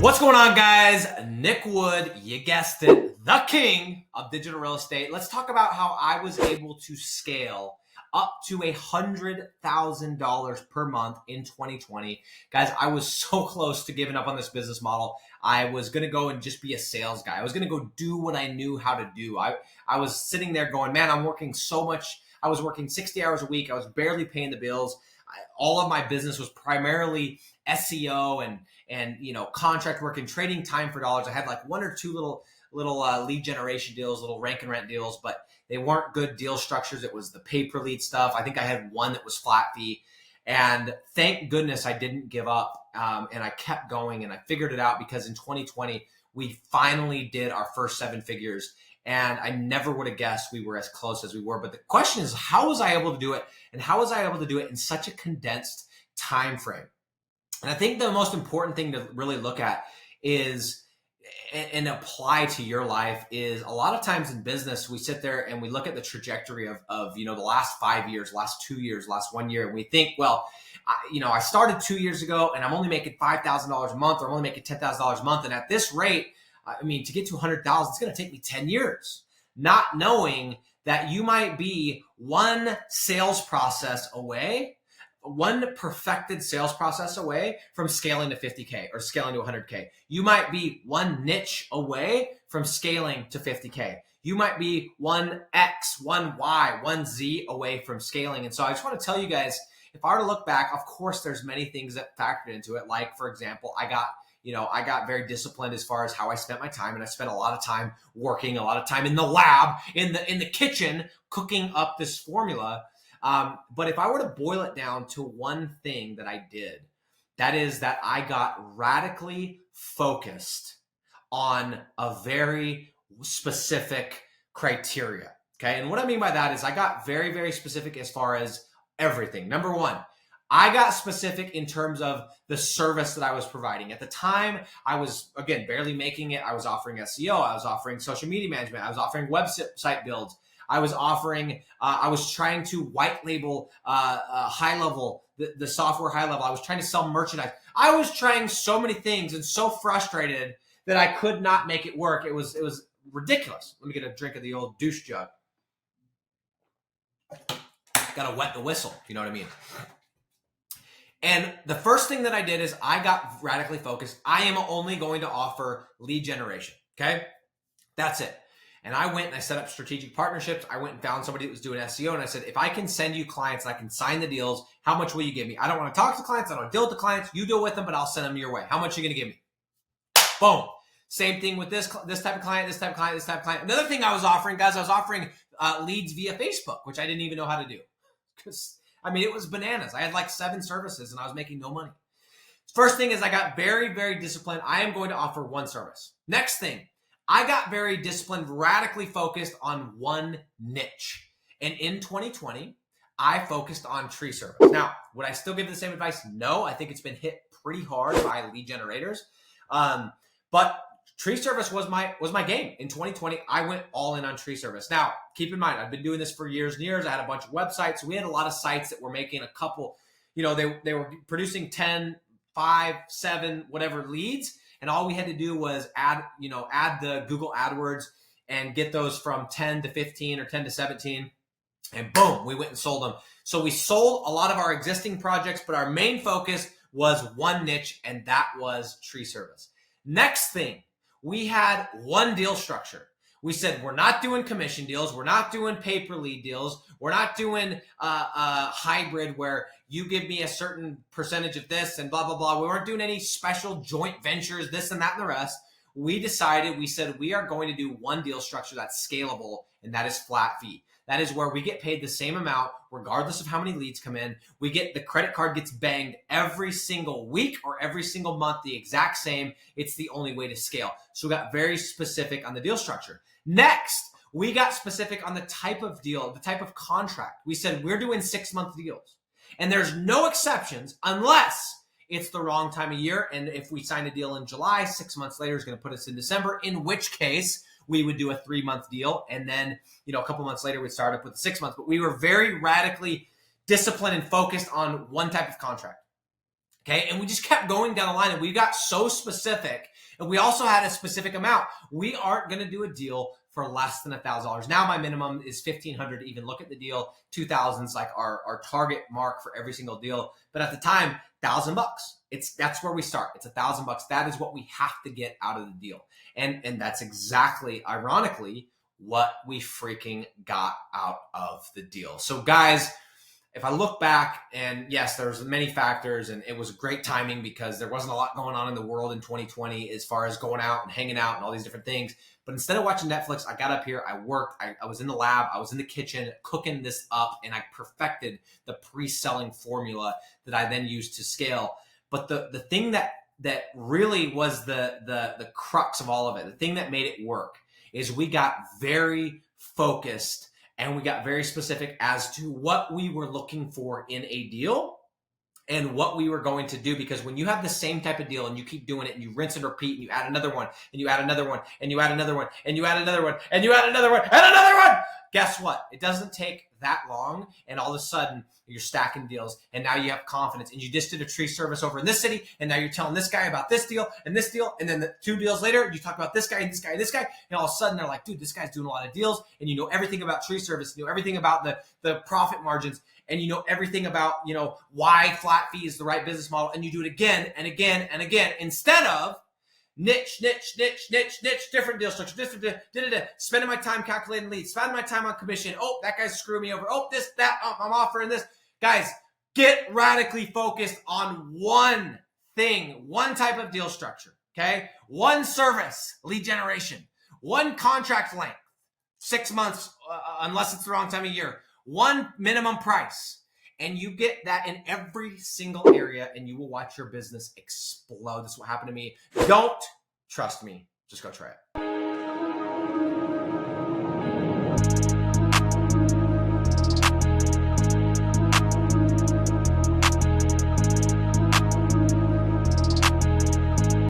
What's going on, guys? Nick Wood, you guessed it, the king of digital real estate. Let's talk about how I was able to scale up to $100,000 per month in 2020. Guys, I was so close to giving up on this business model. I was going to go and just be a sales guy. I was going to go do what I knew how to do. I was sitting there going, man, I'm working so much. I was working 60 hours a week. I was barely paying the bills. All of my business was primarily SEO and contract work and trading time for dollars. I had like one or two little lead generation deals, little rank and rent deals, but they weren't good deal structures. It was the pay per lead stuff. I think I had one that was flat fee, and thank goodness I didn't give up. And I kept going, and I figured it out because in 2020 we finally did our first 7 figures. And I never would have guessed we were as close as we were. But the question is, how was I able to do it? And how was I able to do it in such a condensed time frame? And I think the most important thing to really look at is and apply to your life is a lot of times in business, we sit there and we look at the trajectory of the last 5 years, last 2 years, last 1 year. And we think, well, I started 2 years ago and I'm only making $5,000 a month, or I'm only making $10,000 a month. And at this rate, to get to 100,000, it's going to take me 10 years, not knowing that you might be one sales process away, one perfected sales process away from scaling to 50K or scaling to 100K. You might be one niche away from scaling to 50K. You might be one X, one Y, one Z away from scaling. And so I just want to tell you guys, if I were to look back, of course, there's many things that factored into it. Like, for example, I got very disciplined as far as how I spent my time, and I spent a lot of time working, a lot of time in the lab, in the kitchen, cooking up this formula. But if I were to boil it down to one thing that I did, that is that I got radically focused on a very specific criteria. Okay. And what I mean by that is I got very, very specific as far as everything. Number one, I got specific in terms of the service that I was providing. At the time, I was, again, barely making it. I was offering SEO. I was offering social media management. I was offering website builds. I was offering, I was trying to white label high level, the software high level. I was trying to sell merchandise. I was trying so many things and so frustrated that I could not make it work. It was ridiculous. Let me get a drink of the old douche jug. Got to wet the whistle, you know what I mean? And the first thing that I did is I got radically focused. I am only going to offer lead generation, okay? That's it. And I went and I set up strategic partnerships. I went and found somebody that was doing SEO, and I said, if I can send you clients and I can sign the deals, how much will you give me? I don't want to talk to clients. I don't want to deal with the clients. You deal with them, but I'll send them your way. How much are you going to give me? Boom. Same thing with this type of client, this type of client, this type of client. Another thing I was offering, guys, I was offering leads via Facebook, which I didn't even know how to do. Because it was bananas. I had like 7 services and I was making no money. First thing is I got very, very disciplined. I am going to offer one service. Next thing, I got very disciplined, radically focused on one niche. And in 2020, I focused on tree service. Now, would I still give the same advice? No, I think it's been hit pretty hard by lead generators. But tree service was my game. In 2020, I went all in on tree service. Now, keep in mind, I've been doing this for years and years. I had a bunch of websites. We had a lot of sites that were making a couple, they were producing 10, 5, 7, whatever leads. And all we had to do was add the Google AdWords and get those from 10 to 15 or 10 to 17. And boom, we went and sold them. So we sold a lot of our existing projects, but our main focus was one niche, and that was tree service. Next thing, we had one deal structure. We said, we're not doing commission deals. We're not doing pay-per-lead deals. We're not doing hybrid where you give me a certain percentage of this and blah, blah, blah. We weren't doing any special joint ventures, this and that and the rest. We said we are going to do one deal structure that's scalable, and that is flat fee. That is where we get paid the same amount regardless of how many leads come in. The credit card gets banged every single week or every single month, the exact same. It's the only way to scale. So we got very specific on the deal structure. Next, we got specific on the type of deal, the type of contract. We said we're doing 6-month deals. And there's no exceptions unless it's the wrong time of year. And if we sign a deal in July, 6 months later is going to put us in December, in which case we would do a 3-month deal. And then, a couple months later, we'd start up with 6 months. But we were very radically disciplined and focused on one type of contract. Okay. And we just kept going down the line, and we got so specific And we also had a specific amount. We aren't going to do a deal for less than $1,000. Now my minimum is $1,500 to even look at the deal. 2,000 is like our target mark for every single deal. But at the time, $1,000. That's where we start. It's $1,000. That is what we have to get out of the deal. And that's exactly, ironically, what we freaking got out of the deal. So guys, if I look back, and yes, there's many factors, and it was great timing because there wasn't a lot going on in the world in 2020 as far as going out and hanging out and all these different things. But instead of watching Netflix, I got up here, I worked, I was in the lab, I was in the kitchen cooking this up, and I perfected the pre-selling formula that I then used to scale. But the thing that really was the crux of all of it, the thing that made it work, is we got very focused and we got very specific as to what we were looking for in a deal and what we were going to do. Because when you have the same type of deal and you keep doing it and you rinse and repeat and you add another one and you add another one and you add another one and you add another one and you add another one and another one, guess what? It doesn't take that long, and all of a sudden you're stacking deals, and now you have confidence, and you just did a tree service over in this city, and now you're telling this guy about this deal, and then the 2 deals later you talk about this guy and this guy and this guy, and all of a sudden they're like, dude, this guy's doing a lot of deals, and you know everything about tree service, you know everything about the profit margins, and you know everything about, you know, why flat fee is the right business model, and you do it again and again and again, instead of niche, different deal structure, spending my time calculating leads, spending my time on commission. Oh, that guy's screwing me over. Oh, this, that, I'm offering this. Guys, get radically focused on one thing, one type of deal structure, okay? One service, lead generation, one contract length, 6 months, unless it's the wrong time of year, one minimum price. And you get that in every single area, and you will watch your business explode. This is what happened to me. Don't trust me. Just go try it.